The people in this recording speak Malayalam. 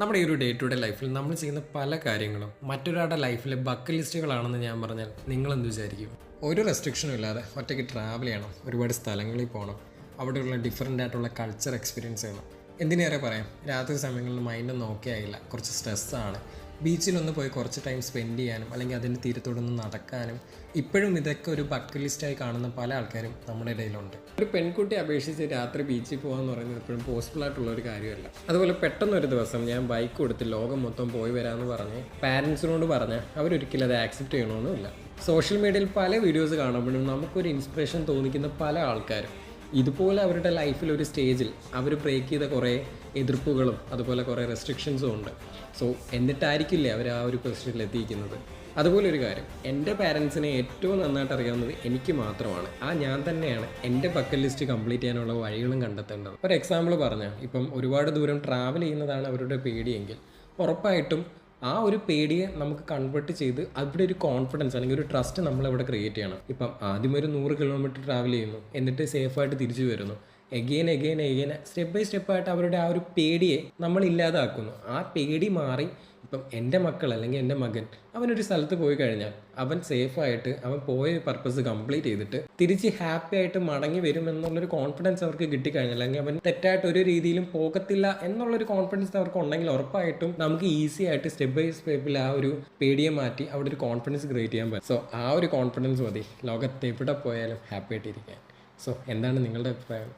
നമ്മുടെ ഈ ഒരു ഡേ ടു ഡേ ലൈഫിൽ നമ്മൾ ചെയ്യുന്ന പല കാര്യങ്ങളും മറ്റൊരാളുടെ ലൈഫിലെ ബക്ക് ലിസ്റ്റുകളാണെന്ന് ഞാൻ പറഞ്ഞാൽ നിങ്ങൾ എന്ത് വിചാരിക്കും? ഒരു റെസ്ട്രിക്ഷനും ഇല്ലാതെ ഒറ്റയ്ക്ക് ട്രാവൽ ചെയ്യണം, ഒരുപാട് സ്ഥലങ്ങളിൽ പോകണം, അവിടെയുള്ള ഡിഫറെൻ്റ് ആയിട്ടുള്ള കൾച്ചർ എക്സ്പീരിയൻസ് ചെയ്യണം. എന്തിനേറെ പറയാം, രാത്രി സമയങ്ങളിൽ മൈൻഡൊന്നും ഓക്കെ ആയില്ല, കുറച്ച് സ്ട്രെസ്സാണ്, ബീച്ചിലൊന്ന് പോയി കുറച്ച് ടൈം സ്പെൻഡ് ചെയ്യാനും അല്ലെങ്കിൽ അതിൻ്റെ തീരത്തോടൊന്ന് നടക്കാനും ഇപ്പോഴും ഇതൊക്കെ ഒരു ബക്ക് ലിസ്റ്റായി കാണുന്ന പല ആൾക്കാരും നമ്മുടെ ഇടയിലുണ്ട്. ഒരു പെൺകുട്ടിയെ അപേക്ഷിച്ച് രാത്രി ബീച്ചിൽ പോകാമെന്ന് പറയുന്നത് എപ്പോഴും പോസിബിൾ ആയിട്ടുള്ള ഒരു കാര്യമല്ല. അതുപോലെ പെട്ടെന്നൊരു ദിവസം ഞാൻ ബൈക്ക് കൊടുത്ത് ലോകം മൊത്തം പോയി വരാമെന്ന് പറഞ്ഞ് പാരൻസിനോട് പറഞ്ഞാൽ അവരൊരിക്കലും അത് ആക്സെപ്റ്റ് ചെയ്യണമെന്നില്ല. സോഷ്യൽ മീഡിയയിൽ പല വീഡിയോസ് കാണുമ്പോഴും നമുക്കൊരു ഇൻസ്പിറേഷൻ തോന്നിക്കുന്ന പല ആൾക്കാരും ഇതുപോലെ അവരുടെ ലൈഫിൽ ഒരു സ്റ്റേജിൽ അവർ ബ്രേക്ക് ചെയ്ത കുറേ എതിർപ്പുകളും അതുപോലെ കുറേ റെസ്ട്രിക്ഷൻസും ഉണ്ട്. സോ എന്നിട്ടായിരിക്കില്ലേ അവർ ആ ഒരു പൊസിഷനിൽ എത്തിയിരിക്കുന്നത്. അതുപോലെ ഒരു കാര്യം, എൻ്റെ പാരൻസിനെ ഏറ്റവും നന്നായിട്ട് അറിയാവുന്നത് എനിക്ക് മാത്രമാണ്. ഞാൻ തന്നെയാണ് എൻ്റെ ബക്കറ്റ് ലിസ്റ്റ് കംപ്ലീറ്റ് ചെയ്യാനുള്ള വഴികളും കണ്ടെത്തേണ്ടത്. ഒരു എക്സാമ്പിൾ പറഞ്ഞാൽ, ഇപ്പം ഒരുപാട് ദൂരം ട്രാവൽ ചെയ്യുന്നതാണ് അവരുടെ പേടിയെങ്കിൽ ഉറപ്പായിട്ടും ആ ഒരു പേടിയെ നമുക്ക് കൺവേർട്ട് ചെയ്ത് അവിടെ ഒരു കോൺഫിഡൻസ് അല്ലെങ്കിൽ ഒരു ട്രസ്റ്റ് നമ്മളിവിടെ ക്രിയേറ്റ് ചെയ്യണം. ഇപ്പം ആദ്യം ഒരു 100 കിലോമീറ്റർ ട്രാവൽ ചെയ്യുന്നു, എന്നിട്ട് സേഫായിട്ട് തിരിച്ചു വരുന്നു. എഗെയിൻ സ്റ്റെപ്പ് ബൈ സ്റ്റെപ്പായിട്ട് അവരുടെ ആ ഒരു പേടിയെ നമ്മൾ ഇല്ലാതാക്കുന്നു. ആ പേടി മാറി ഇപ്പം എൻ്റെ മക്കൾ അല്ലെങ്കിൽ എൻ്റെ മകൻ അവനൊരു സ്ഥലത്ത് പോയി കഴിഞ്ഞാൽ അവൻ സേഫായിട്ട് അവൻ പോയ പർപ്പസ് കംപ്ലീറ്റ് ചെയ്തിട്ട് തിരിച്ച് ഹാപ്പി ആയിട്ട് മടങ്ങി വരും എന്നുള്ളൊരു കോൺഫിഡൻസ് അവർക്ക് കിട്ടിക്കഴിഞ്ഞാൽ, അല്ലെങ്കിൽ അവൻ തെറ്റായിട്ട് ഒരു രീതിയിലും പോകത്തില്ല എന്നുള്ളൊരു കോൺഫിഡൻസ് അവർക്ക് ഉണ്ടെങ്കിൽ ഉറപ്പായിട്ടും നമുക്ക് ഈസി ആയിട്ട് സ്റ്റെപ്പ് ബൈ സ്റ്റെപ്പിൽ ആ ഒരു പേടിയെ മാറ്റി അവിടെ ഒരു കോൺഫിഡൻസ് ക്രിയേറ്റ് ചെയ്യാൻ പറ്റും. സോ ആ ഒരു കോൺഫിഡൻസ് മതി ലോകത്ത് എവിടെ പോയാലും ഹാപ്പി ആയിട്ടിരിക്കാൻ. സോ എന്താണ് നിങ്ങളുടെ അഭിപ്രായം?